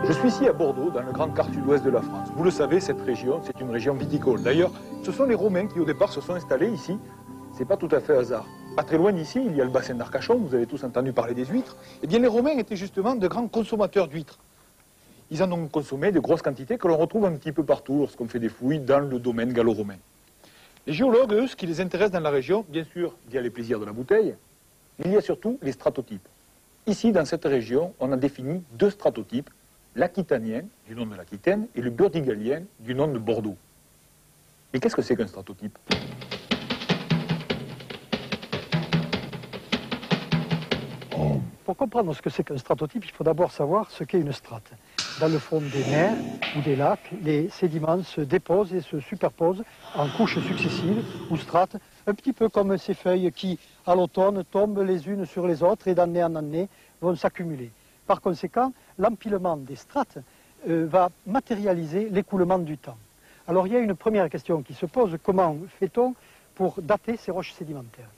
Je suis ici à Bordeaux, dans le grand quart sud-ouest de la France. Vous le savez, cette région, c'est une région viticole. D'ailleurs, ce sont les Romains qui, au départ, se sont installés ici. C'est pas tout à fait hasard. Pas très loin d'ici, il y a le bassin d'Arcachon, vous avez tous entendu parler des huîtres. Eh bien, les Romains étaient justement de grands consommateurs d'huîtres. Ils en ont consommé de grosses quantités que l'on retrouve un petit peu partout lorsqu'on fait des fouilles dans le domaine gallo-romain. Les géologues, eux, ce qui les intéresse dans la région, bien sûr, il y a les plaisirs de la bouteille, mais il y a surtout les stratotypes. Ici, dans cette région, on a défini deux stratotypes, l'aquitanien, du nom de l'Aquitaine, et le burdigalien, du nom de Bordeaux. Et qu'est-ce que c'est qu'un stratotype ? Pour comprendre ce que c'est qu'un stratotype, il faut d'abord savoir ce qu'est une strate. Dans le fond des mers ou des lacs, les sédiments se déposent et se superposent en couches successives ou strates, un petit peu comme ces feuilles qui, à l'automne, tombent les unes sur les autres et d'année en année vont s'accumuler. Par conséquent, l'empilement des strates va matérialiser l'écoulement du temps. Alors il y a une première question qui se pose, comment fait-on pour dater ces roches sédimentaires?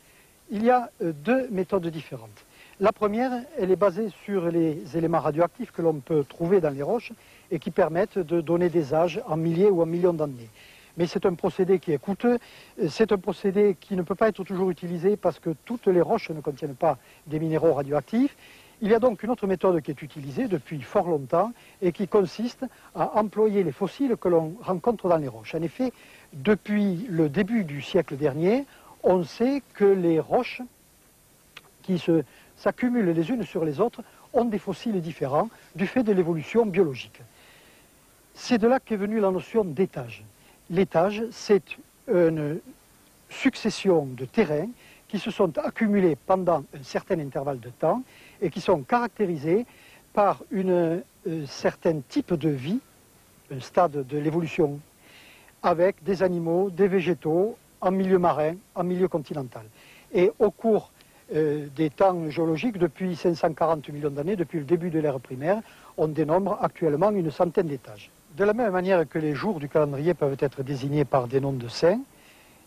Il y a deux méthodes différentes. La première, elle est basée sur les éléments radioactifs que l'on peut trouver dans les roches et qui permettent de donner des âges en milliers ou en millions d'années. Mais c'est un procédé qui est coûteux, c'est un procédé qui ne peut pas être toujours utilisé parce que toutes les roches ne contiennent pas des minéraux radioactifs. Il y a donc une autre méthode qui est utilisée depuis fort longtemps et qui consiste à employer les fossiles que l'on rencontre dans les roches. En effet, depuis le début du siècle dernier, on sait que les roches qui s'accumulent les unes sur les autres ont des fossiles différents du fait de l'évolution biologique. C'est de là qu'est venue la notion d'étage. L'étage, c'est une succession de terrains qui se sont accumulés pendant un certain intervalle de temps et qui sont caractérisés par un certain type de vie, un stade de l'évolution, avec des animaux, des végétaux, en milieu marin, en milieu continental. Et au cours des temps géologiques, depuis 540 millions d'années, depuis le début de l'ère primaire, on dénombre actuellement une centaine d'étages. De la même manière que les jours du calendrier peuvent être désignés par des noms de saints,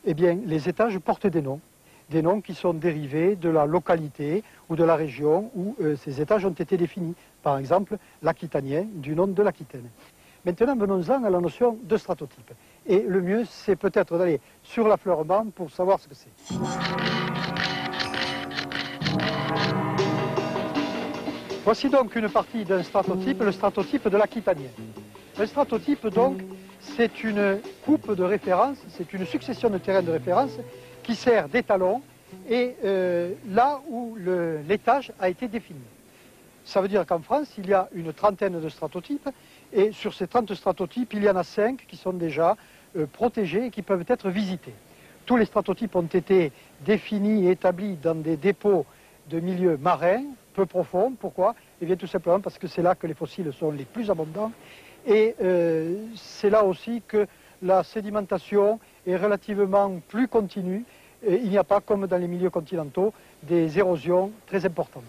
eh bien, les étages portent des noms qui sont dérivés de la localité ou de la région où ces étages ont été définis. Par exemple, l'aquitanien, du nom de l'Aquitaine. Maintenant, venons-en à la notion de stratotype. Et le mieux, c'est peut-être d'aller sur l'affleurement pour savoir ce que c'est. Voici donc une partie d'un stratotype, le stratotype de l'Aquitanien. Le stratotype, donc, c'est une coupe de référence, c'est une succession de terrains de référence qui sert d'étalon et là où l'étage a été défini. Ça veut dire qu'en France, il y a une trentaine de stratotypes et sur ces 30 stratotypes, il y en a 5 qui sont déjà protégés et qui peuvent être visités. Tous les stratotypes ont été définis et établis dans des dépôts de milieux marins, peu profonds. Pourquoi? Eh bien tout simplement parce que c'est là que les fossiles sont les plus abondants et c'est là aussi que la sédimentation est relativement plus continue. Et il n'y a pas, comme dans les milieux continentaux, des érosions très importantes.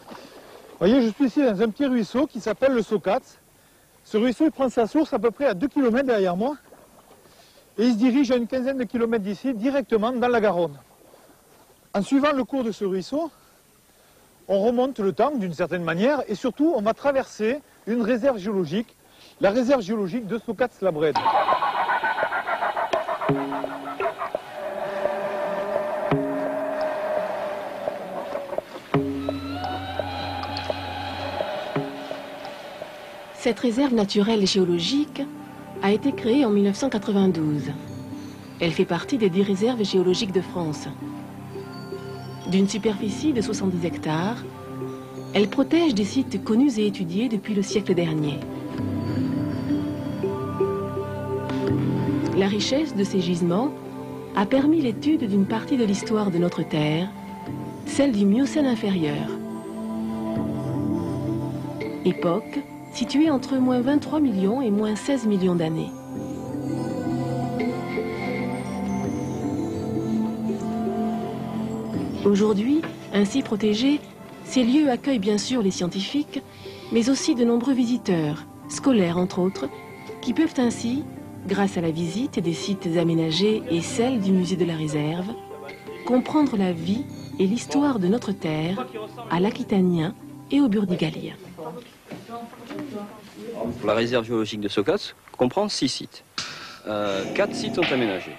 Vous voyez, je suis ici dans un petit ruisseau qui s'appelle le Socats. Ce ruisseau, il prend sa source à peu près à 2 km derrière moi. Et il se dirige à une quinzaine de kilomètres d'ici, directement dans la Garonne. En suivant le cours de ce ruisseau, on remonte le temps d'une certaine manière et surtout on va traverser une réserve géologique, la réserve géologique de Socats-la-Brède. Cette réserve naturelle géologique a été créée en 1992. Elle fait partie des 10 réserves géologiques de France. D'une superficie de 70 hectares, elle protège des sites connus et étudiés depuis le siècle dernier. La richesse de ces gisements a permis l'étude d'une partie de l'histoire de notre Terre, celle du Miocène inférieur. Époque située entre moins 23 millions et moins 16 millions d'années. Aujourd'hui, ainsi protégés, ces lieux accueillent bien sûr les scientifiques, mais aussi de nombreux visiteurs, scolaires entre autres, qui peuvent ainsi, grâce à la visite des sites aménagés et celle du musée de la réserve, comprendre la vie et l'histoire de notre terre, à l'Aquitanien et au Burdigalien. La réserve géologique de Sokaz comprend 6 sites. 4 sites sont aménagés.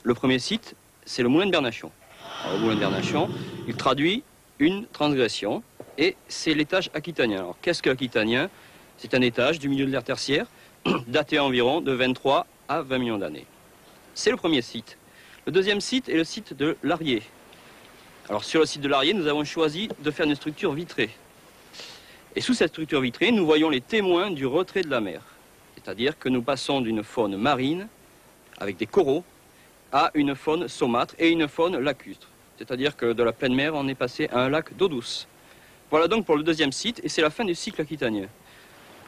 Le premier site, c'est le moulin de Bernachon. Alors, le moulin de Bernachon, il traduit une transgression et c'est l'étage aquitanien. Alors qu'est-ce que l'aquitanien? C'est un étage du milieu de l'ère tertiaire daté environ de 23 à 20 millions d'années. C'est le premier site. Le deuxième site est le site de l'Arié. Alors sur le site de l'Arié, nous avons choisi de faire une structure vitrée. Et sous cette structure vitrée, nous voyons les témoins du retrait de la mer. C'est-à-dire que nous passons d'une faune marine, avec des coraux, à une faune saumâtre et une faune lacustre. C'est-à-dire que de la pleine mer, on est passé à un lac d'eau douce. Voilà donc pour le deuxième site, et c'est la fin du cycle aquitanien.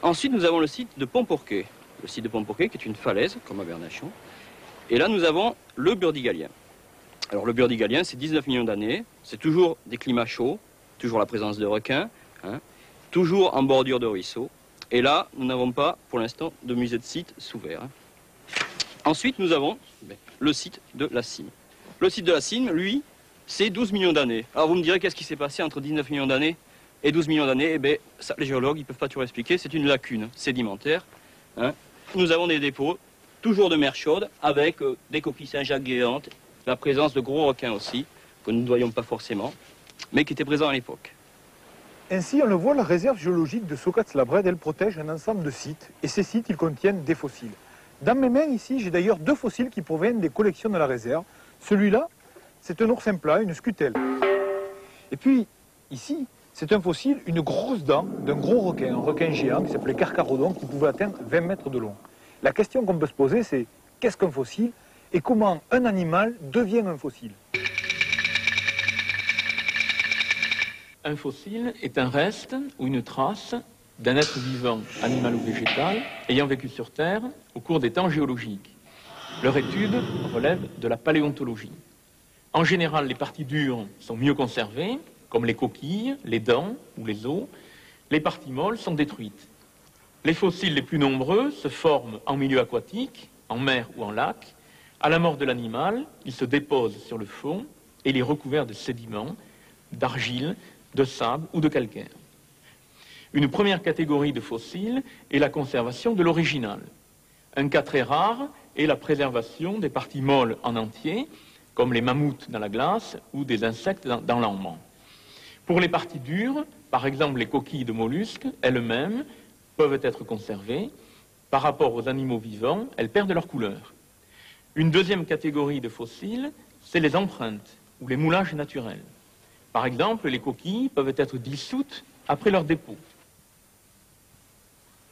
Ensuite, nous avons le site de Pont-Pourquet. Le site de Pont-Pourquet, qui est une falaise, comme à Bernachon. Et là, nous avons le burdigalien. Alors, le burdigalien, c'est 19 millions d'années. C'est toujours des climats chauds, toujours la présence de requins, toujours en bordure de ruisseaux. Et là, nous n'avons pas, pour l'instant, de musée de site sous verre. Ensuite, nous avons le site de la Cime. Le site de la Cime, lui, c'est 12 millions d'années. Alors, vous me direz, qu'est-ce qui s'est passé entre 19 millions d'années et 12 millions d'années? Eh bien, ça, les géologues, ils ne peuvent pas tout expliquer. C'est une lacune sédimentaire. Nous avons des dépôts, toujours de mer chaude, avec des coquilles Saint-Jacques géantes, la présence de gros requins aussi, que nous ne voyons pas forcément, mais qui étaient présents à l'époque. Ainsi, on le voit, la réserve géologique de Sokaz-la-Brède, elle protège un ensemble de sites. Et ces sites, ils contiennent des fossiles. Dans mes mains, ici, j'ai d'ailleurs 2 fossiles qui proviennent des collections de la réserve. Celui-là, c'est un oursin plat, une scutelle. Et puis, ici, c'est un fossile, une grosse dent d'un gros requin, un requin géant qui s'appelait Carcharodon, qui pouvait atteindre 20 mètres de long. La question qu'on peut se poser, c'est qu'est-ce qu'un fossile et comment un animal devient un fossile? Un fossile est un reste ou une trace d'un être vivant, animal ou végétal, ayant vécu sur Terre au cours des temps géologiques. Leur étude relève de la paléontologie. En général, les parties dures sont mieux conservées, comme les coquilles, les dents ou les os. Les parties molles sont détruites. Les fossiles les plus nombreux se forment en milieu aquatique, en mer ou en lac. À la mort de l'animal, ils se déposent sur le fond et il est recouvert de sédiments, d'argile, de sable ou de calcaire. Une première catégorie de fossiles est la conservation de l'original. Un cas très rare est la préservation des parties molles en entier, comme les mammouths dans la glace ou des insectes dans l'ambre. Pour les parties dures, par exemple les coquilles de mollusques, elles-mêmes peuvent être conservées. Par rapport aux animaux vivants, elles perdent leur couleur. Une deuxième catégorie de fossiles, c'est les empreintes ou les moulages naturels. Par exemple, les coquilles peuvent être dissoutes après leur dépôt.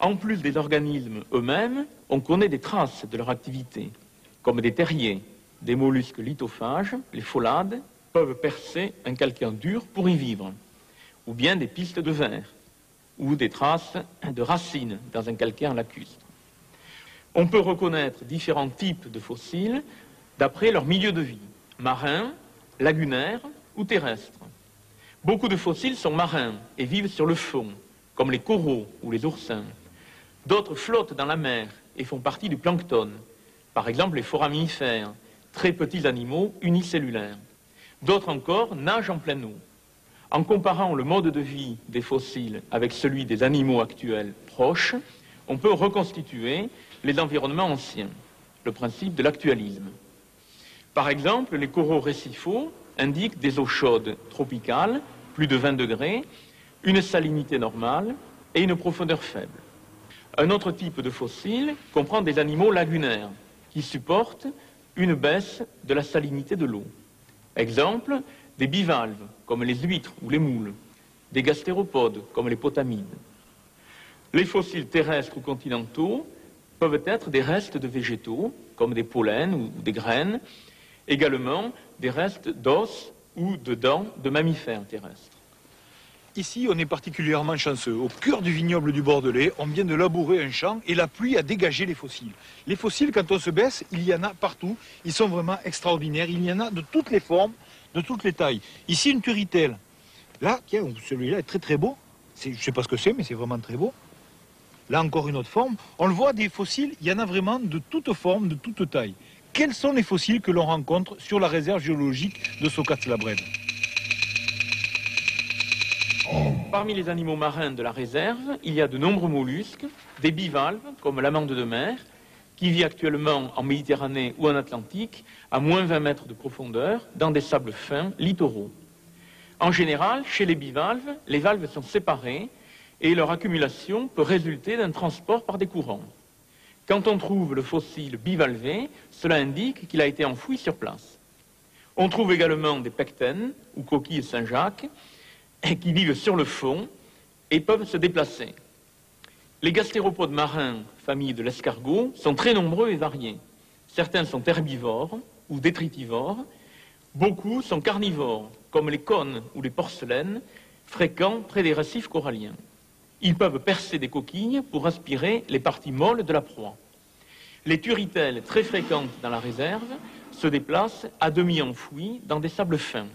En plus des organismes eux-mêmes, on connaît des traces de leur activité, comme des terriers, des mollusques lithophages, les pholades, peuvent percer un calcaire dur pour y vivre, ou bien des pistes de verre, ou des traces de racines dans un calcaire lacustre. On peut reconnaître différents types de fossiles d'après leur milieu de vie, marin, lagunaire ou terrestre. Beaucoup de fossiles sont marins et vivent sur le fond, comme les coraux ou les oursins. D'autres flottent dans la mer et font partie du plancton, par exemple les foraminifères, très petits animaux unicellulaires. D'autres encore nagent en pleine eau. En comparant le mode de vie des fossiles avec celui des animaux actuels proches, on peut reconstituer les environnements anciens, le principe de l'actualisme. Par exemple, les coraux récifaux indiquent des eaux chaudes tropicales, plus de 20 degrés, une salinité normale et une profondeur faible. Un autre type de fossile comprend des animaux lagunaires qui supportent une baisse de la salinité de l'eau. Exemple, des bivalves, comme les huîtres ou les moules, des gastéropodes, comme les potamides. Les fossiles terrestres ou continentaux peuvent être des restes de végétaux, comme des pollens ou des graines, également des restes d'os ou de dents de mammifères terrestres. Ici, on est particulièrement chanceux. Au cœur du vignoble du Bordelais, on vient de labourer un champ et la pluie a dégagé les fossiles. Les fossiles, quand on se baisse, il y en a partout. Ils sont vraiment extraordinaires. Il y en a de toutes les formes, de toutes les tailles. Ici, une turritelle. Là, tiens, celui-là est très très beau. Je ne sais pas ce que c'est, mais c'est vraiment très beau. Là, encore une autre forme. On le voit, des fossiles, il y en a vraiment de toutes formes, de toutes tailles. Quels sont les fossiles que l'on rencontre sur la réserve géologique de Sokaz-la-Brède? Parmi les animaux marins de la réserve, il y a de nombreux mollusques, des bivalves, comme l'amande de mer, qui vit actuellement en Méditerranée ou en Atlantique, à moins 20 mètres de profondeur, dans des sables fins littoraux. En général, chez les bivalves, les valves sont séparées et leur accumulation peut résulter d'un transport par des courants. Quand on trouve le fossile bivalvé, cela indique qu'il a été enfoui sur place. On trouve également des pectènes, ou coquilles Saint-Jacques, qui vivent sur le fond et peuvent se déplacer. Les gastéropodes marins, famille de l'escargot, sont très nombreux et variés. Certains sont herbivores ou détritivores. Beaucoup sont carnivores, comme les cônes ou les porcelaines, fréquents près des récifs coralliens. Ils peuvent percer des coquilles pour aspirer les parties molles de la proie. Les turritelles, très fréquentes dans la réserve, se déplacent à demi enfouis dans des sables fins.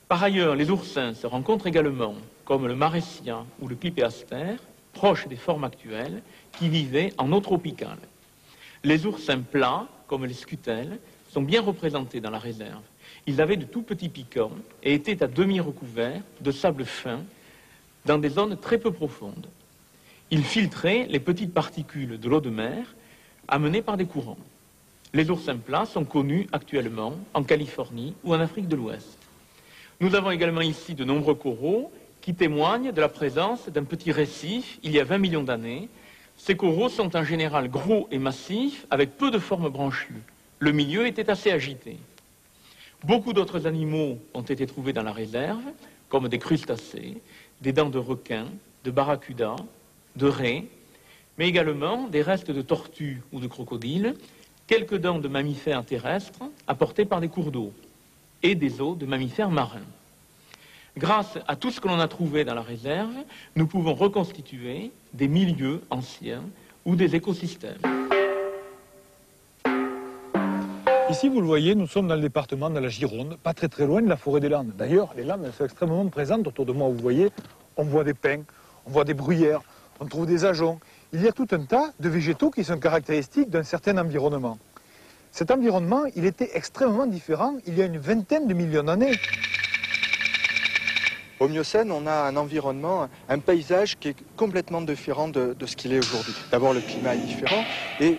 Par ailleurs, les oursins se rencontrent également, comme le maressia ou le clipéaster, proches des formes actuelles, qui vivaient en eau tropicale. Les oursins plats, comme les scutelles, sont bien représentés dans la réserve. Ils avaient de tout petits piquants et étaient à demi recouverts de sable fin dans des zones très peu profondes. Ils filtraient les petites particules de l'eau de mer amenées par des courants. Les oursins plats sont connus actuellement en Californie ou en Afrique de l'Ouest. Nous avons également ici de nombreux coraux qui témoignent de la présence d'un petit récif il y a 20 millions d'années. Ces coraux sont en général gros et massifs avec peu de formes branchues. Le milieu était assez agité. Beaucoup d'autres animaux ont été trouvés dans la réserve, comme des crustacés, des dents de requin, de barracuda, de raies, mais également des restes de tortues ou de crocodiles, quelques dents de mammifères terrestres apportées par des cours d'eau et des os de mammifères marins. Grâce à tout ce que l'on a trouvé dans la réserve, nous pouvons reconstituer des milieux anciens ou des écosystèmes. Ici, vous le voyez, nous sommes dans le département de la Gironde, pas très loin de la forêt des Landes. D'ailleurs, les Landes elles sont extrêmement présentes autour de moi. Vous voyez, on voit des pins, on voit des bruyères, on trouve des ajoncs. Il y a tout un tas de végétaux qui sont caractéristiques d'un certain environnement. Cet environnement, il était extrêmement différent il y a une vingtaine de millions d'années. Au Miocène, on a un environnement, un paysage qui est complètement différent de ce qu'il est aujourd'hui. D'abord, le climat est différent et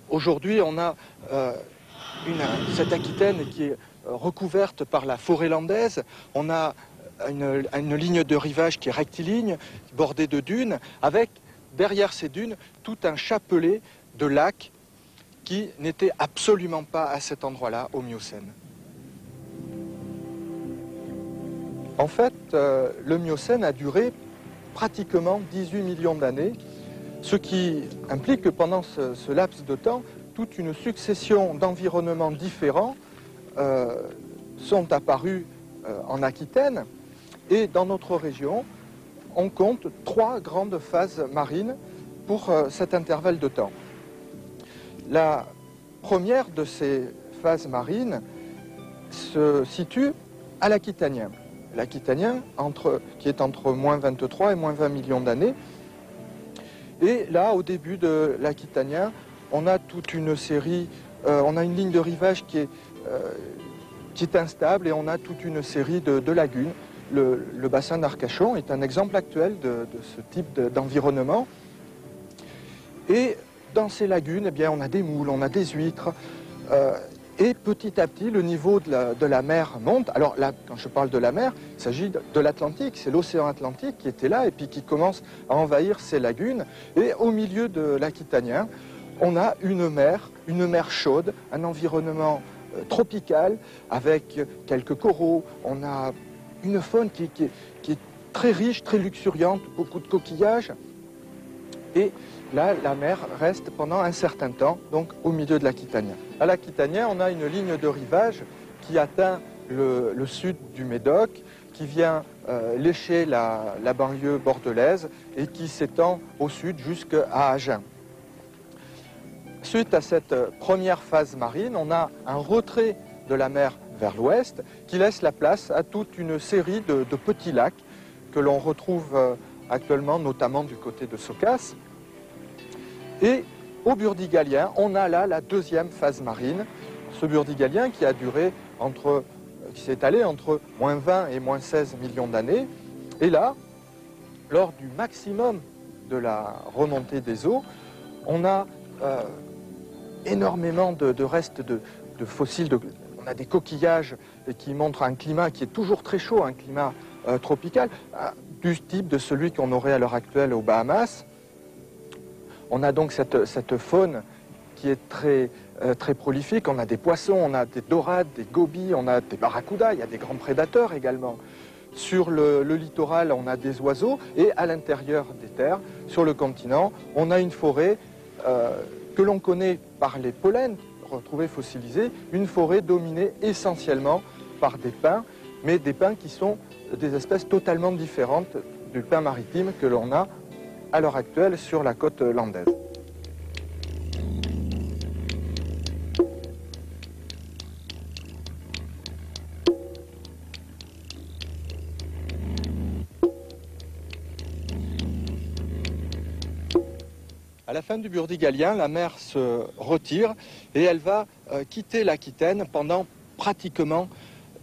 aujourd'hui, on a cette Aquitaine qui est recouverte par la forêt landaise. On a une ligne de rivage qui est rectiligne, bordée de dunes, avec derrière ces dunes tout un chapelet de lacs qui n'était absolument pas à cet endroit-là au Miocène. En fait, le Miocène a duré pratiquement 18 millions d'années, ce qui implique que pendant ce laps de temps, toute une succession d'environnements différents sont apparus en Aquitaine. Et dans notre région, on compte 3 grandes phases marines pour cet intervalle de temps. La première de ces phases marines se situe à l'Aquitanien. L'Aquitanien, qui est entre moins 23 et moins 20 millions d'années. Et là, au début de l'Aquitanien, on a toute une série, on a une ligne de rivage qui est instable et on a toute une série de lagunes. Le bassin d'Arcachon est un exemple actuel de ce type d'environnement. Et dans ces lagunes, eh bien, on a des moules, on a des huîtres. Et petit à petit, le niveau de la mer monte. Alors là, quand je parle de la mer, il s'agit de l'Atlantique. C'est l'océan Atlantique qui était là et puis qui commence à envahir ces lagunes. Et au milieu de l'Aquitanien, on a une mer chaude, un environnement tropical avec quelques coraux. On a une faune qui est très riche, très luxuriante, beaucoup de coquillages. Et là, la mer reste pendant un certain temps, donc au milieu de l'Aquitanien. À l'Aquitanien, on a une ligne de rivage qui atteint le sud du Médoc, qui vient lécher la banlieue bordelaise et qui s'étend au sud jusqu'à Agen. Suite à cette première phase marine, on a un retrait de la mer vers l'ouest qui laisse la place à toute une série de petits lacs que l'on retrouve actuellement, notamment du côté de Socas. Et au Burdigalien, on a là la deuxième phase marine, ce Burdigalien qui a duré qui s'est étalé entre moins 20 et moins 16 millions d'années. Et là, lors du maximum de la remontée des eaux, on a énormément de restes de fossiles. On a des coquillages qui montrent un climat qui est toujours très chaud, un climat tropical, du type de celui qu'on aurait à l'heure actuelle aux Bahamas. On a donc cette faune qui est très prolifique. On a des poissons, on a des dorades, des gobies, on a des barracudas, il y a des grands prédateurs également. Sur le littoral, on a des oiseaux, et à l'intérieur des terres, sur le continent, on a une forêt que l'on connaît par les pollens retrouvés fossilisés, une forêt dominée essentiellement par des pins, mais des pins qui sont des espèces totalement différentes du pin maritime que l'on a à l'heure actuelle sur la côte landaise. À la fin du Burdigalien, la mer se retire et elle va quitter l'Aquitaine pendant pratiquement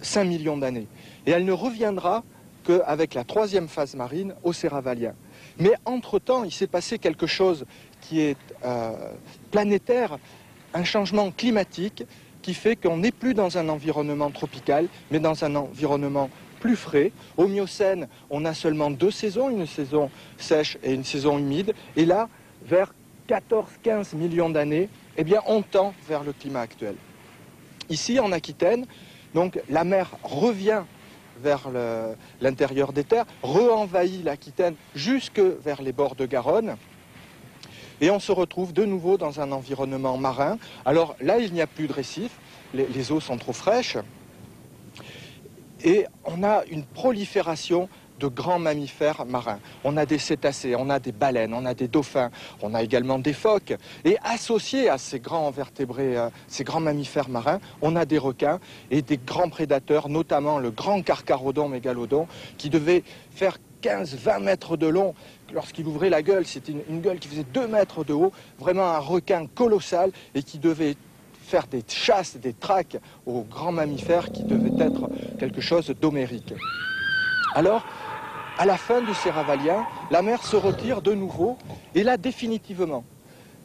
5 millions d'années. Et elle ne reviendra qu'avec la troisième phase marine au Séravalien. Mais entre-temps, il s'est passé quelque chose qui est planétaire, un changement climatique qui fait qu'on n'est plus dans un environnement tropical, mais dans un environnement plus frais. Au Miocène, on a seulement 2 saisons, une saison sèche et une saison humide. Et là, vers 14-15 millions d'années, eh bien, on tend vers le climat actuel. Ici, en Aquitaine, donc, la mer revient vers l'intérieur des terres, re-envahit l'Aquitaine jusque vers les bords de Garonne, et on se retrouve de nouveau dans un environnement marin. Alors là, il n'y a plus de récifs, les eaux sont trop fraîches, et on a une prolifération de grands mammifères marins. On a des cétacés, on a des baleines, on a des dauphins, on a également des phoques. Et associés à ces grands vertébrés, ces grands mammifères marins, on a des requins et des grands prédateurs, notamment le grand carcharodon mégalodon, qui devait faire 15-20 mètres de long. Lorsqu'il ouvrait la gueule, c'était une gueule qui faisait 2 mètres de haut, vraiment un requin colossal, et qui devait faire des chasses, des traques aux grands mammifères, qui devaient être quelque chose d'homérique. Alors, à la fin du Séravalien, la mer se retire de nouveau, et là, définitivement,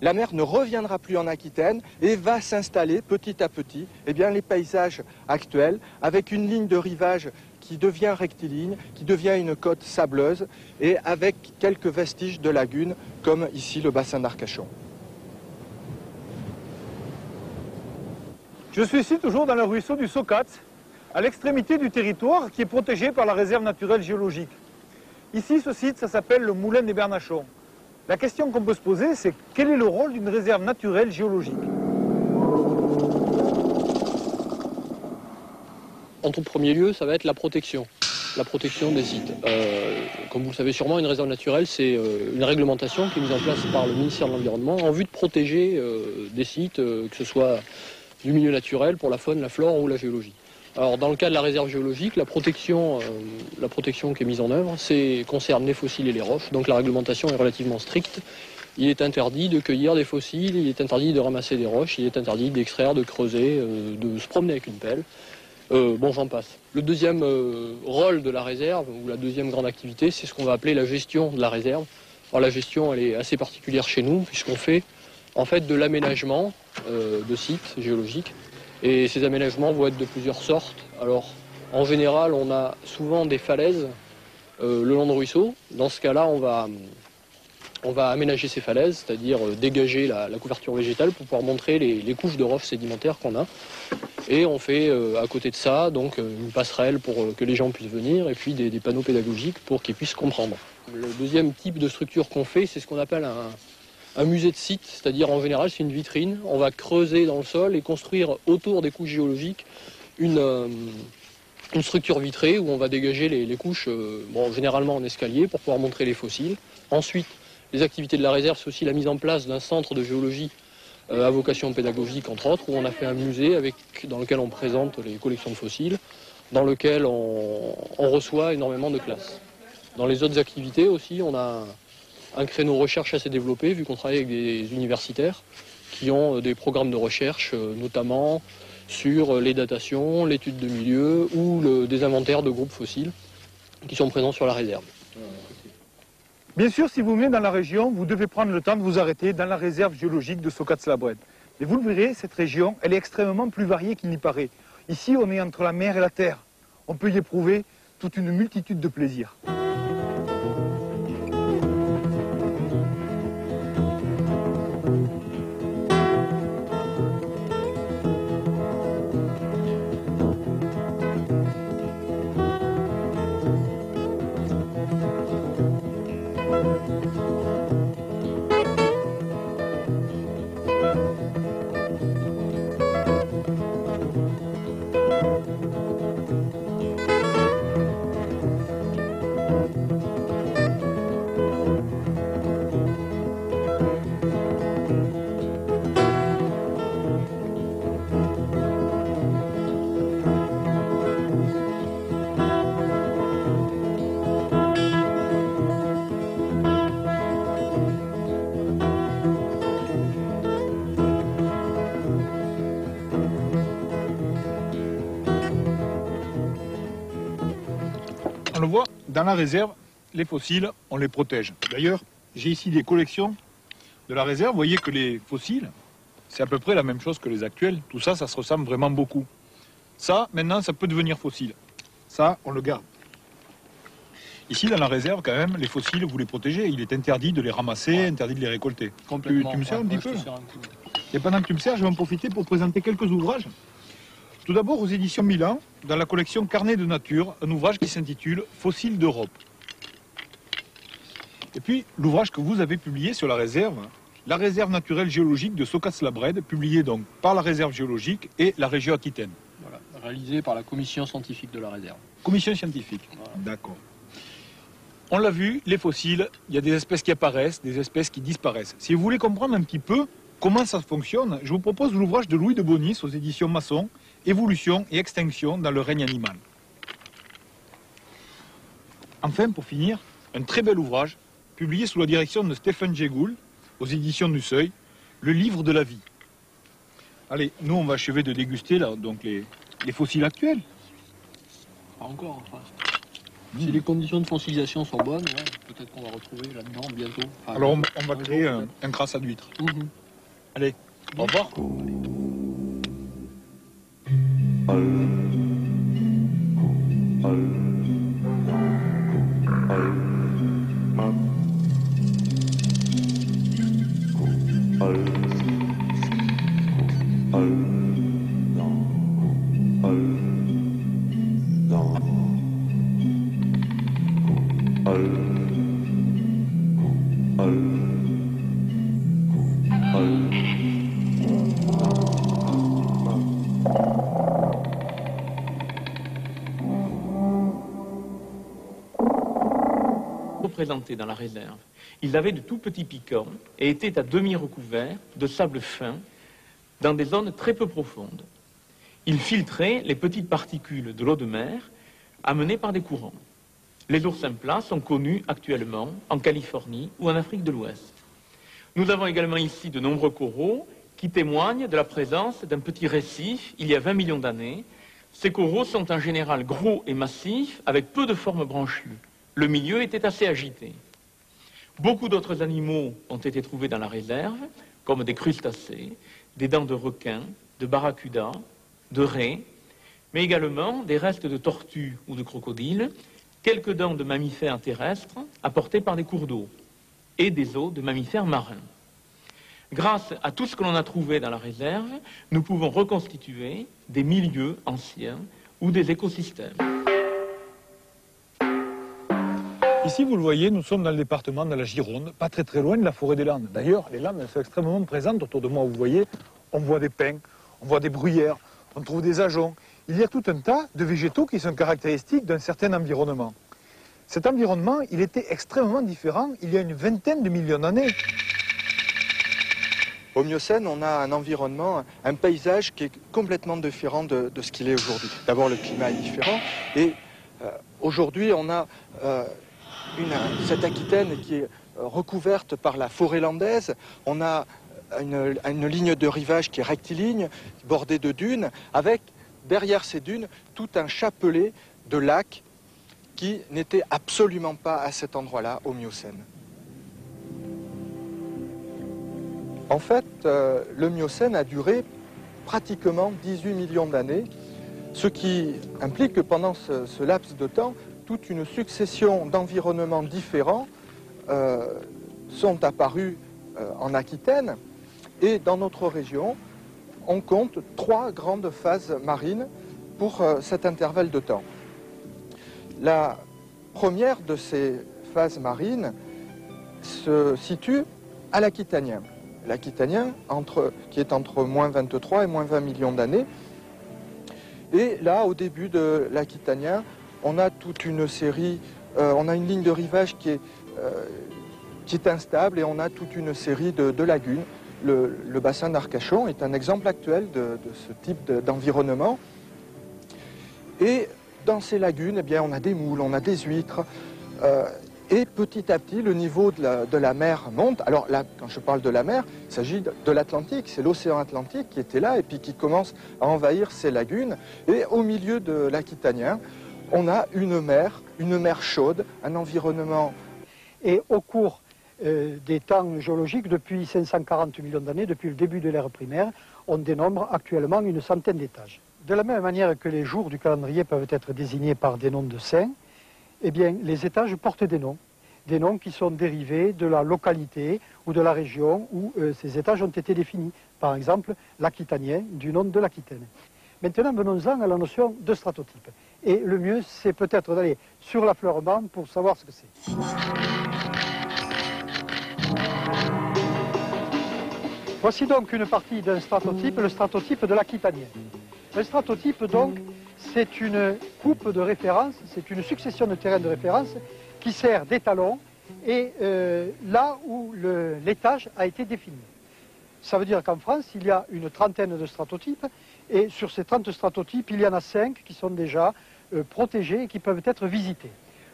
la mer ne reviendra plus en Aquitaine et va s'installer petit à petit, eh bien, les paysages actuels, avec une ligne de rivage qui devient rectiligne, qui devient une côte sableuse, et avec quelques vestiges de lagunes, comme ici le bassin d'Arcachon. Je suis ici toujours dans le ruisseau du Socat, à l'extrémité du territoire qui est protégé par la réserve naturelle géologique. Ici, ce site, ça s'appelle le Moulin des Bernachons. La question qu'on peut se poser, c'est quel est le rôle d'une réserve naturelle géologique? En tout premier lieu, ça va être la protection des sites. Comme vous le savez sûrement, une réserve naturelle, c'est une réglementation qui est mise en place par le ministère de l'Environnement en vue de protéger des sites, que ce soit du milieu naturel pour la faune, la flore ou la géologie. Alors, dans le cas de la réserve géologique, la protection qui est mise en œuvre, concerne les fossiles et les roches. Donc la réglementation est relativement stricte. Il est interdit de cueillir des fossiles, il est interdit de ramasser des roches, il est interdit d'extraire, de creuser, de se promener avec une pelle. Bon, j'en passe. Le deuxième rôle de la réserve, ou la deuxième grande activité, c'est ce qu'on va appeler la gestion de la réserve. Alors la gestion, elle est assez particulière chez nous, puisqu'on fait en fait de l'aménagement de sites géologiques. Et ces aménagements vont être de plusieurs sortes. Alors, en général, on a souvent des falaises le long de ruisseaux. Dans ce cas-là, on va aménager ces falaises, c'est-à-dire dégager la couverture végétale pour pouvoir montrer les couches de roches sédimentaires qu'on a. Et on fait à côté de ça donc une passerelle pour que les gens puissent venir, et puis des panneaux pédagogiques pour qu'ils puissent comprendre. Le deuxième type de structure qu'on fait, c'est ce qu'on appelle un musée de site, c'est-à-dire en général c'est une vitrine. On va creuser dans le sol et construire autour des couches géologiques une structure vitrée où on va dégager les couches, généralement en escalier, pour pouvoir montrer les fossiles. Ensuite, les activités de la réserve, c'est aussi la mise en place d'un centre de géologie à vocation pédagogique, entre autres, où on a fait un musée dans lequel on présente les collections de fossiles, dans lequel on reçoit énormément de classes. Dans les autres activités aussi, on a un créneau recherche assez développé, vu qu'on travaille avec des universitaires qui ont des programmes de recherche, notamment sur les datations, l'étude de milieu ou des inventaires de groupes fossiles. qui sont présents sur la réserve. Bien sûr, si vous venez dans la région, vous devez prendre le temps de vous arrêter dans la réserve géologique de Socats-la-Brède. Et vous le verrez, cette région, elle est extrêmement plus variée qu'il n'y paraît. Ici, on est entre la mer et la terre. On peut y éprouver toute une multitude de plaisirs. On le voit, dans la réserve, les fossiles, on les protège. D'ailleurs, j'ai ici des collections de la réserve. Vous voyez que les fossiles, c'est à peu près la même chose que les actuels. Tout ça, ça se ressemble vraiment beaucoup. Ça, maintenant, ça peut devenir fossile. Ça, on le garde. Ici, dans la réserve, quand même, les fossiles, vous les protégez. Il est interdit de les ramasser, interdit de les récolter. Complètement. Tu me sers un petit peu là. Et pendant que tu me sers, je vais en profiter pour présenter quelques ouvrages. Tout d'abord, aux éditions Milan, dans la collection Carnet de nature, un ouvrage qui s'intitule Fossiles d'Europe. Et puis, l'ouvrage que vous avez publié sur la réserve naturelle géologique de Socats-la-Brède, publié donc par la réserve géologique et la région Aquitaine. Voilà, réalisé par la commission scientifique de la réserve. Commission scientifique, voilà. D'accord. On l'a vu, les fossiles, il y a des espèces qui apparaissent, des espèces qui disparaissent. Si vous voulez comprendre un petit peu comment ça fonctionne, je vous propose l'ouvrage de Louis de Bonis aux éditions Masson, Évolution et extinction dans le règne animal. Enfin, pour finir, un très bel ouvrage, publié sous la direction de Stéphane Jégoul, aux éditions du Seuil, Le livre de la vie. Allez, nous on va achever de déguster là, donc les fossiles actuels. Pas encore, enfin. Si les conditions de fossilisation sont bonnes, ouais, peut-être qu'on va retrouver là-dedans bientôt. Enfin, alors on va créer un crassa d'huître. Allez, au revoir. Représenté dans la réserve. Il avait de tout petits piquants et était à demi recouvert de sable fin dans des zones très peu profondes. Il filtrait les petites particules de l'eau de mer amenées par des courants. Les oursins plats sont connus actuellement en Californie ou en Afrique de l'Ouest. Nous avons également ici de nombreux coraux qui témoignent de la présence d'un petit récif il y a 20 millions d'années. Ces coraux sont en général gros et massifs avec peu de formes branchues. Le milieu était assez agité. Beaucoup d'autres animaux ont été trouvés dans la réserve, comme des crustacés, des dents de requin, de barracuda, de raies, mais également des restes de tortues ou de crocodiles, quelques dents de mammifères terrestres apportées par des cours d'eau et des os de mammifères marins. Grâce à tout ce que l'on a trouvé dans la réserve, nous pouvons reconstituer des milieux anciens ou des écosystèmes. Ici, vous le voyez, nous sommes dans le département de la Gironde, pas très loin de la forêt des Landes. D'ailleurs, les Landes elles sont extrêmement présentes autour de moi. Vous voyez, on voit des pins, on voit des bruyères, on trouve des ajoncs. Il y a tout un tas de végétaux qui sont caractéristiques d'un certain environnement. Cet environnement, il était extrêmement différent il y a une vingtaine de millions d'années. Au Miocène, on a un environnement, un paysage qui est complètement différent de ce qu'il est aujourd'hui. D'abord, le climat est différent et aujourd'hui, on a cette Aquitaine qui est recouverte par la forêt landaise. On a une ligne de rivage qui est rectiligne, bordée de dunes, avec derrière ces dunes tout un chapelet de lacs qui n'était absolument pas à cet endroit-là au Miocène. En fait, le Miocène a duré pratiquement 18 millions d'années, ce qui implique que pendant ce laps de temps, toute une succession d'environnements différents sont apparus en Aquitaine. Et dans notre région, on compte 3 grandes phases marines pour cet intervalle de temps. La première de ces phases marines se situe à l'Aquitanien. L'Aquitanien, qui est entre moins 23 et moins 20 millions d'années. Et là, au début de l'Aquitanien, on a toute une série, on a une ligne de rivage qui est instable et on a toute une série de lagunes. Le bassin d'Arcachon est un exemple actuel de ce type d'environnement. Et dans ces lagunes, eh bien, on a des moules, on a des huîtres. Et petit à petit, le niveau de la mer monte. Alors là, quand je parle de la mer, il s'agit de l'Atlantique. C'est l'océan Atlantique qui était là et puis qui commence à envahir ces lagunes. Et au milieu de l'Aquitanien, on a une mer chaude, un environnement. Et au cours des temps géologiques, depuis 540 millions d'années, depuis le début de l'ère primaire, on dénombre actuellement une centaine d'étages. De la même manière que les jours du calendrier peuvent être désignés par des noms de saints, eh bien, les étages portent des noms qui sont dérivés de la localité ou de la région où ces étages ont été définis. Par exemple, l'Aquitanien, du nom de l'Aquitaine. Maintenant, venons-en à la notion de stratotype. Et le mieux, c'est peut-être d'aller sur l'affleurement pour savoir ce que c'est. Voici donc une partie d'un stratotype, le stratotype de l'Aquitanien. Le stratotype, donc, c'est une coupe de référence, c'est une succession de terrains de référence qui sert d'étalon et là où l'étage a été défini. Ça veut dire qu'en France, il y a une trentaine de stratotypes et sur ces 30 stratotypes, il y en a 5 qui sont déjà protégés et qui peuvent être visités.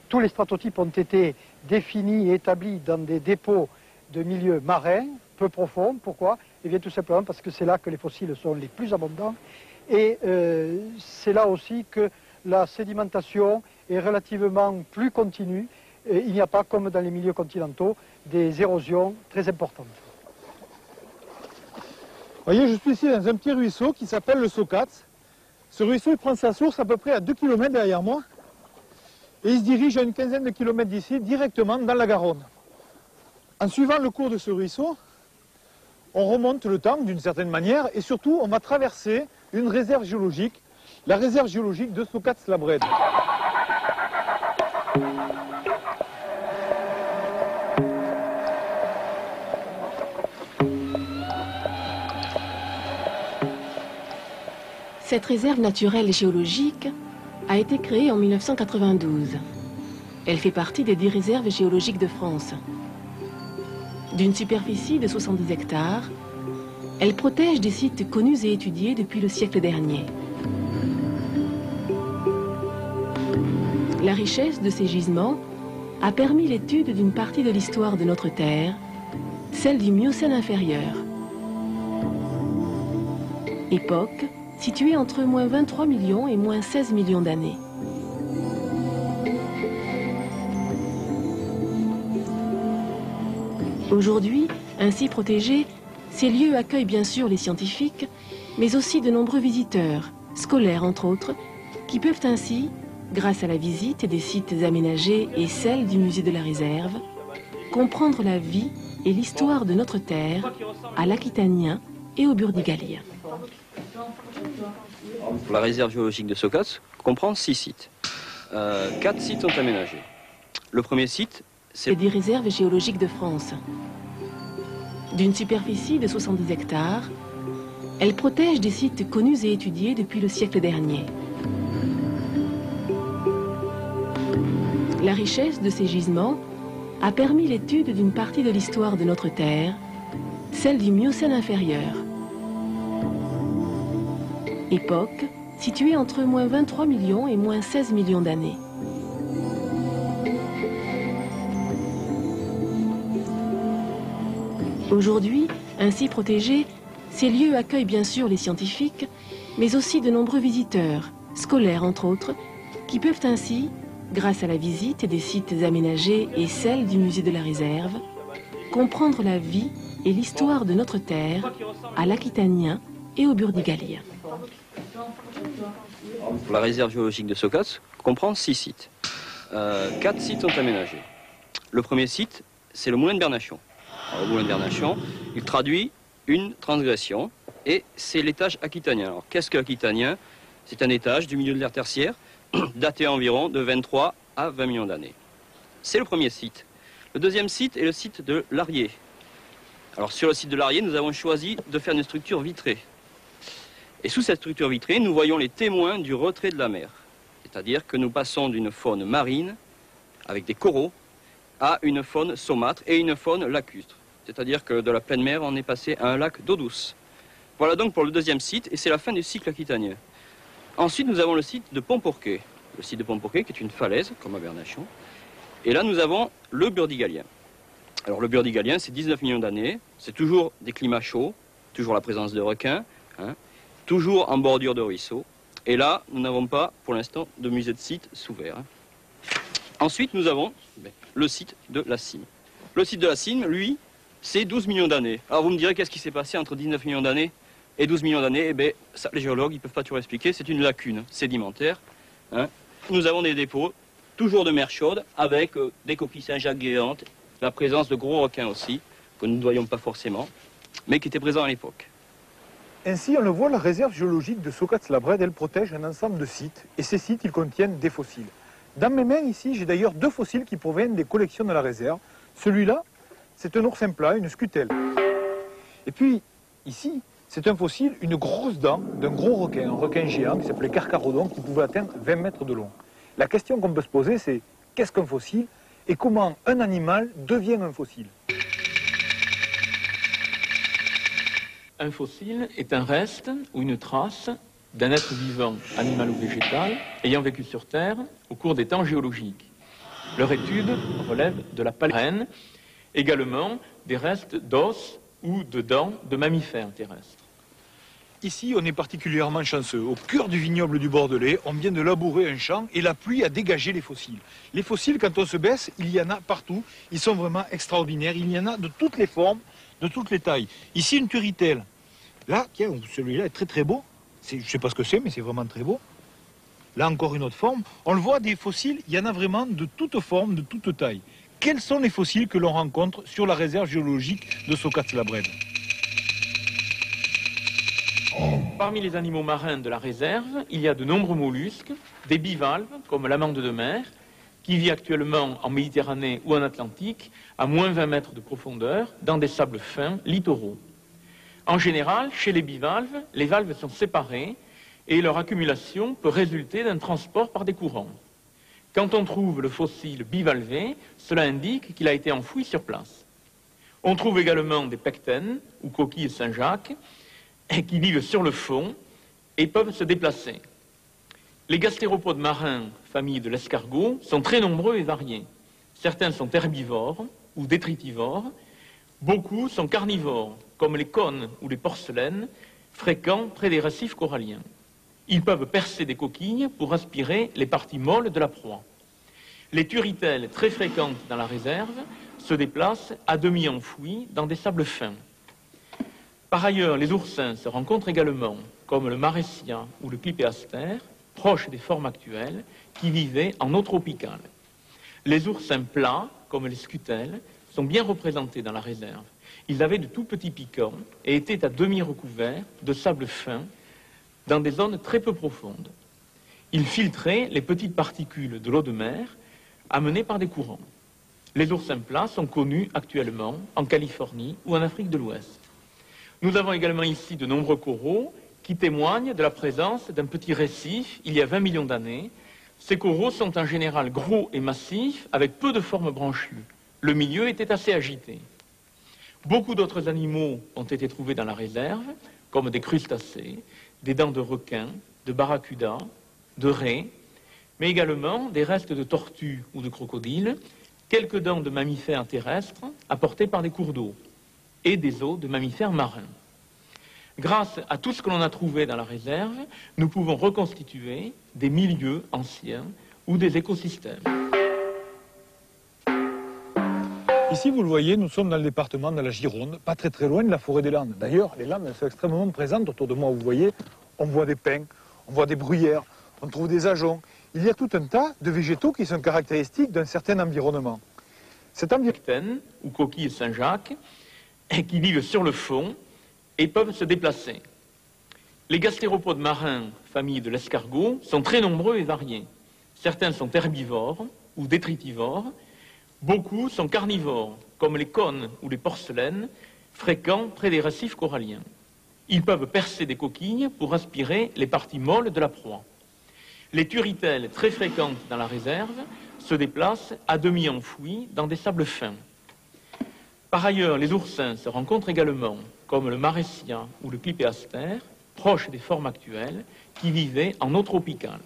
Tous les stratotypes ont été définis et établis dans des dépôts de milieux marins, peu profonds. Pourquoi? Eh bien tout simplement parce que c'est là que les fossiles sont les plus abondants et c'est là aussi que la sédimentation est relativement plus continue. Et il n'y a pas, comme dans les milieux continentaux, des érosions très importantes. Vous voyez, je suis ici dans un petit ruisseau qui s'appelle le Socats. Ce ruisseau, il prend sa source à peu près à 2 km derrière moi. Et il se dirige à une quinzaine de kilomètres d'ici, directement dans la Garonne. En suivant le cours de ce ruisseau, on remonte le temps d'une certaine manière et surtout, on va traverser une réserve géologique, la réserve géologique de Socats-la-Brède. Cette réserve naturelle géologique a été créée en 1992. Elle fait partie des 10 réserves géologiques de France. D'une superficie de 70 hectares, elle protège des sites connus et étudiés depuis le siècle dernier. La richesse de ces gisements a permis l'étude d'une partie de l'histoire de notre Terre, celle du Miocène inférieur. Époque située entre moins 23 millions et moins 16 millions d'années. Aujourd'hui, ainsi protégés, ces lieux accueillent bien sûr les scientifiques, mais aussi de nombreux visiteurs, scolaires entre autres, qui peuvent ainsi, grâce à la visite des sites aménagés et celle du musée de la réserve, comprendre la vie et l'histoire de notre terre, à l'Aquitanien et au Burdigalien. La réserve géologique de Socats comprend 6 sites. 4 sites sont aménagés. Le premier site, c'est les 10 réserves géologiques de France. D'une superficie de 70 hectares, elle protège des sites connus et étudiés depuis le siècle dernier. La richesse de ces gisements a permis l'étude d'une partie de l'histoire de notre Terre, celle du Miocène inférieur. Époque située entre moins 23 millions et moins 16 millions d'années. Aujourd'hui, ainsi protégés, ces lieux accueillent bien sûr les scientifiques, mais aussi de nombreux visiteurs, scolaires entre autres, qui peuvent ainsi, grâce à la visite des sites aménagés et celle du musée de la réserve, comprendre la vie et l'histoire de notre terre à l'Aquitanien et au Burdigalien. La réserve géologique de Sokac comprend 6 sites. 4 sites sont aménagés. Le premier site, c'est le moulin de Bernachon. Alors, le moulin de Bernachon, il traduit une transgression et c'est l'étage aquitanien. Alors, qu'est-ce que l'aquitanien? C'est un étage du milieu de l'ère tertiaire, daté environ de 23 à 20 millions d'années. C'est le premier site. Le deuxième site est le site de l'Arié. Alors, sur le site de l'Arié, nous avons choisi de faire une structure vitrée. Et sous cette structure vitrée, nous voyons les témoins du retrait de la mer. C'est-à-dire que nous passons d'une faune marine, avec des coraux, à une faune saumâtre et une faune lacustre. C'est-à-dire que de la pleine mer, on est passé à un lac d'eau douce. Voilà donc pour le deuxième site, et c'est la fin du cycle aquitanien. Ensuite, nous avons le site de Pont-Pourquet. Le site de Pont-Pourquet, qui est une falaise, comme à Bernachon. Et là, nous avons le Burdigalien. Alors, le Burdigalien, c'est 19 millions d'années. C'est toujours des climats chauds, toujours la présence de requins, toujours en bordure de ruisseaux. Et là, nous n'avons pas, pour l'instant, de musée de site sous verre. Ensuite, nous avons le site de la Cime. Le site de la Cime, lui, c'est 12 millions d'années. Alors, vous me direz, qu'est-ce qui s'est passé entre 19 millions d'années et 12 millions d'années? Eh bien, ça, les géologues, ils ne peuvent pas tout expliquer. C'est une lacune sédimentaire. Nous avons des dépôts, toujours de mer chaude, avec des coquilles Saint-Jacques géantes, la présence de gros requins aussi, que nous ne voyons pas forcément, mais qui étaient présents à l'époque. Ainsi, on le voit, la réserve géologique de Sokac-la-Brède, elle protège un ensemble de sites. Et ces sites, ils contiennent des fossiles. Dans mes mains, ici, j'ai d'ailleurs 2 fossiles qui proviennent des collections de la réserve. Celui-là, c'est un oursin plat, une scutelle. Et puis, ici, c'est un fossile, une grosse dent d'un gros requin, un requin géant qui s'appelait Carcharodon, qui pouvait atteindre 20 mètres de long. La question qu'on peut se poser, c'est qu'est-ce qu'un fossile et comment un animal devient un fossile? Un fossile est un reste ou une trace d'un être vivant, animal ou végétal, ayant vécu sur Terre au cours des temps géologiques. Leur étude relève de la paléontologie, également des restes d'os ou de dents de mammifères terrestres. Ici, on est particulièrement chanceux. Au cœur du vignoble du Bordelais, on vient de labourer un champ et la pluie a dégagé les fossiles. Les fossiles, quand on se baisse, il y en a partout. Ils sont vraiment extraordinaires. Il y en a de toutes les formes, de toutes les tailles. Ici, une turritelle. Là, tiens, celui-là est très très beau. Je ne sais pas ce que c'est, mais c'est vraiment très beau. Là, encore une autre forme. On le voit, des fossiles, il y en a vraiment de toutes formes, de toutes tailles. Quels sont les fossiles que l'on rencontre sur la réserve géologique de Sokac-la-Brède? Parmi les animaux marins de la réserve, il y a de nombreux mollusques, des bivalves, comme l'amande de mer, qui vit actuellement en Méditerranée ou en Atlantique, à moins 20 mètres de profondeur, dans des sables fins littoraux. En général, chez les bivalves, les valves sont séparées et leur accumulation peut résulter d'un transport par des courants. Quand on trouve le fossile bivalvé, cela indique qu'il a été enfoui sur place. On trouve également des pectènes ou coquilles Saint-Jacques qui vivent sur le fond et peuvent se déplacer. Les gastéropodes marins, famille de l'escargot, sont très nombreux et variés. Certains sont herbivores ou détritivores. Beaucoup sont carnivores, comme les cônes ou les porcelaines, fréquents près des récifs coralliens. Ils peuvent percer des coquilles pour aspirer les parties molles de la proie. Les turritelles, très fréquentes dans la réserve, se déplacent à demi enfouis dans des sables fins. Par ailleurs, les oursins se rencontrent également, comme le marésia ou le clipéaster, proches des formes actuelles, qui vivaient en eau tropicale. Les oursins plats, comme les scutelles, sont bien représentés dans la réserve. Ils avaient de tout petits piquants et étaient à demi recouverts de sable fin dans des zones très peu profondes. Ils filtraient les petites particules de l'eau de mer amenées par des courants. Les oursins plats sont connus actuellement en Californie ou en Afrique de l'Ouest. Nous avons également ici de nombreux coraux qui témoignent de la présence d'un petit récif il y a 20 millions d'années. Ces coraux sont en général gros et massifs avec peu de formes branchues. Le milieu était assez agité. Beaucoup d'autres animaux ont été trouvés dans la réserve, comme des crustacés, des dents de requin, de barracuda, de raies, mais également des restes de tortues ou de crocodiles, quelques dents de mammifères terrestres apportées par des cours d'eau et des os de mammifères marins. Grâce à tout ce que l'on a trouvé dans la réserve, nous pouvons reconstituer des milieux anciens ou des écosystèmes. Ici, vous le voyez, nous sommes dans le département de la Gironde, pas très loin de la forêt des Landes. D'ailleurs, les Landes, elles sont extrêmement présentes autour de moi. Vous voyez, on voit des pins, on voit des bruyères, on trouve des ajoncs. Il y a tout un tas de végétaux qui sont caractéristiques d'un certain environnement. Cet environnement, Ou coquilles Saint-Jacques, qui vivent sur le fond et peuvent se déplacer. Les gastéropodes marins, famille de l'escargot, sont très nombreux et variés. Certains sont herbivores ou détritivores. Beaucoup sont carnivores, comme les cônes ou les porcelaines, fréquents près des récifs coralliens. Ils peuvent percer des coquilles pour aspirer les parties molles de la proie. Les turritelles, très fréquentes dans la réserve, se déplacent à demi enfouis dans des sables fins. Par ailleurs, les oursins se rencontrent également, comme le maressia ou le clipéaster, proches des formes actuelles, qui vivaient en eau tropicale.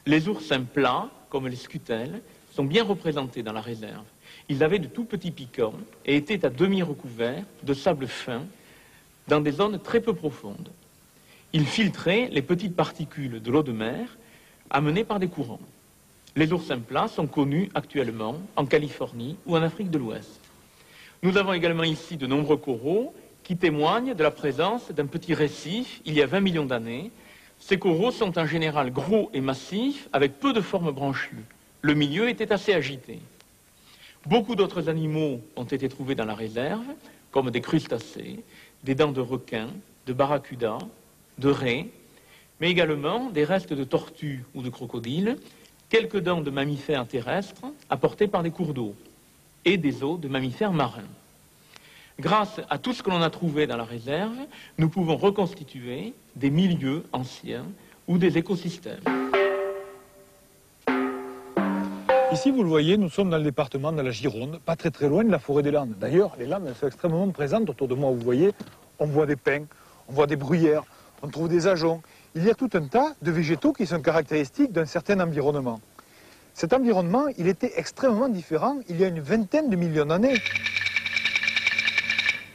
Les oursins plats, comme les scutelles, sont bien représentés dans la réserve. Ils avaient de tout petits piquants et étaient à demi recouverts de sable fin dans des zones très peu profondes. Ils filtraient les petites particules de l'eau de mer amenées par des courants. Les oursins plats sont connus actuellement en Californie ou en Afrique de l'Ouest. Nous avons également ici de nombreux coraux qui témoignent de la présence d'un petit récif il y a 20 millions d'années. Ces coraux sont en général gros et massifs avec peu de formes branchues. Le milieu était assez agité. Beaucoup d'autres animaux ont été trouvés dans la réserve, comme des crustacés, des dents de requin, de barracuda, de raies, mais également des restes de tortues ou de crocodiles, quelques dents de mammifères terrestres apportées par des cours d'eau et des os de mammifères marins. Grâce à tout ce que l'on a trouvé dans la réserve, nous pouvons reconstituer des milieux anciens ou des écosystèmes. Ici, vous le voyez, nous sommes dans le département de la Gironde, pas très loin de la forêt des Landes. D'ailleurs, les Landes, elles sont extrêmement présentes autour de moi. Vous voyez, on voit des pins, on voit des bruyères, on trouve des ajoncs. Il y a tout un tas de végétaux qui sont caractéristiques d'un certain environnement. Cet environnement, il était extrêmement différent il y a une vingtaine de millions d'années.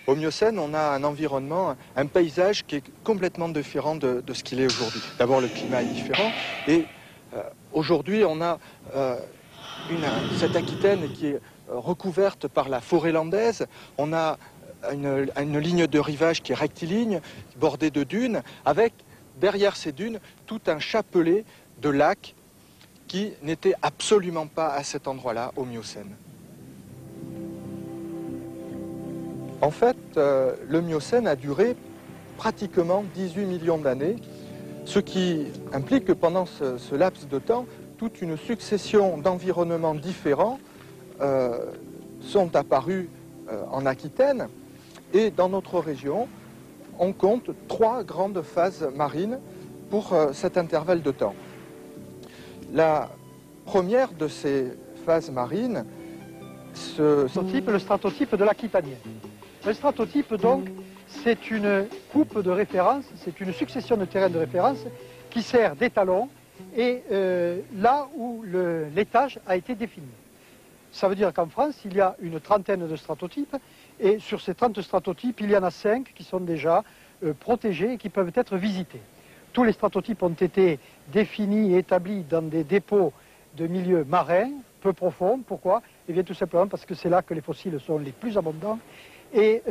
Au Miocène, on a un environnement, un paysage qui est complètement différent de ce qu'il est aujourd'hui. D'abord, le climat est différent et aujourd'hui, on a cette Aquitaine qui est recouverte par la forêt landaise. On a une ligne de rivage qui est rectiligne, bordée de dunes, avec derrière ces dunes tout un chapelet de lacs qui n'était absolument pas à cet endroit-là au Miocène. En fait, le Miocène a duré pratiquement 18 millions d'années, ce qui implique que pendant ce laps de temps, toute une succession d'environnements différents sont apparus en Aquitaine. Et dans notre région, on compte 3 grandes phases marines pour cet intervalle de temps. La première de ces phases marines, le stratotype de l'Aquitanien. Le stratotype, donc, c'est une coupe de référence, c'est une succession de terrains de référence qui sert d'étalon et là où l'étage a été défini. Ça veut dire qu'en France, il y a une trentaine de stratotypes et sur ces 30 stratotypes, il y en a 5 qui sont déjà protégés et qui peuvent être visités. Tous les stratotypes ont été définis et établis dans des dépôts de milieux marins, peu profonds. Pourquoi? Eh bien tout simplement parce que c'est là que les fossiles sont les plus abondants et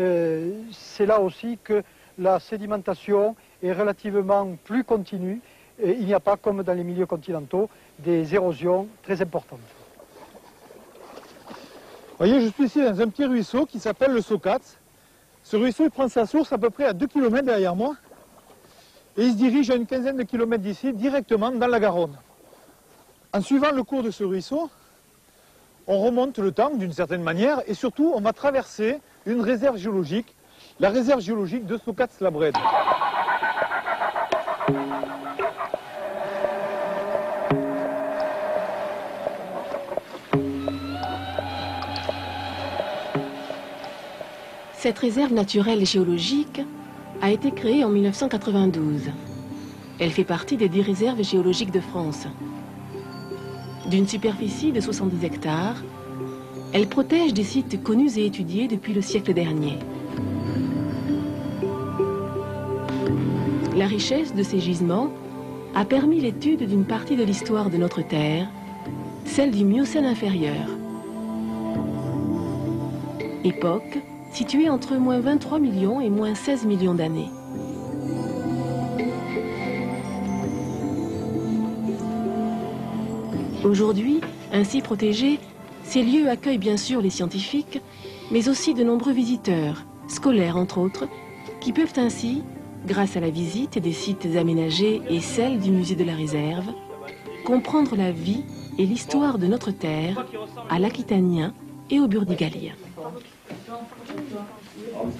c'est là aussi que la sédimentation est relativement plus continue. Et il n'y a pas, comme dans les milieux continentaux, des érosions très importantes. Vous voyez, je suis ici dans un petit ruisseau qui s'appelle le Socats. Ce ruisseau, il prend sa source à peu près à 2 km derrière moi. Et il se dirige à une quinzaine de kilomètres d'ici, directement dans la Garonne. En suivant le cours de ce ruisseau, on remonte le temps d'une certaine manière et surtout, on va traverser une réserve géologique, la réserve géologique de Socats-la-Brède. Cette réserve naturelle géologique a été créée en 1992. Elle fait partie des 10 réserves géologiques de France. D'une superficie de 70 hectares, elle protège des sites connus et étudiés depuis le siècle dernier. La richesse de ces gisements a permis l'étude d'une partie de l'histoire de notre Terre celle du Miocène inférieur. Époque située entre moins 23 millions et moins 16 millions d'années. Aujourd'hui, ainsi protégés, ces lieux accueillent bien sûr les scientifiques, mais aussi de nombreux visiteurs, scolaires entre autres, qui peuvent ainsi, grâce à la visite des sites aménagés et celle du musée de la réserve, comprendre la vie et l'histoire de notre terre, à l'Aquitanien et au Burdigalien.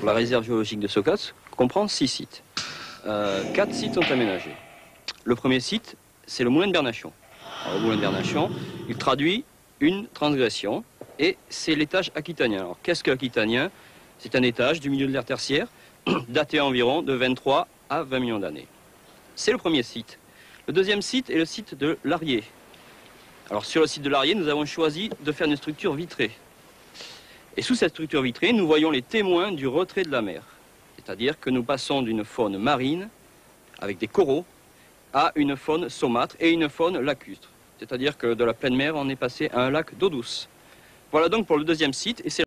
La réserve géologique de Sokac comprend 6 sites. 4 sites sont aménagés. Le premier site, c'est le moulin de Bernachon. Alors, le moulin de Bernachon, il traduit une transgression et c'est l'étage aquitanien. Alors qu'est-ce que l'aquitanien? C'est un étage du milieu de l'ère tertiaire daté environ de 23 à 20 millions d'années. C'est le premier site. Le deuxième site est le site de l'Arié. Alors sur le site de l'Arié, nous avons choisi de faire une structure vitrée. Et sous cette structure vitrée, nous voyons les témoins du retrait de la mer. C'est-à-dire que nous passons d'une faune marine, avec des coraux, à une faune saumâtre et une faune lacustre. C'est-à-dire que de la pleine mer, on est passé à un lac d'eau douce. Voilà donc pour le deuxième site. Et c'est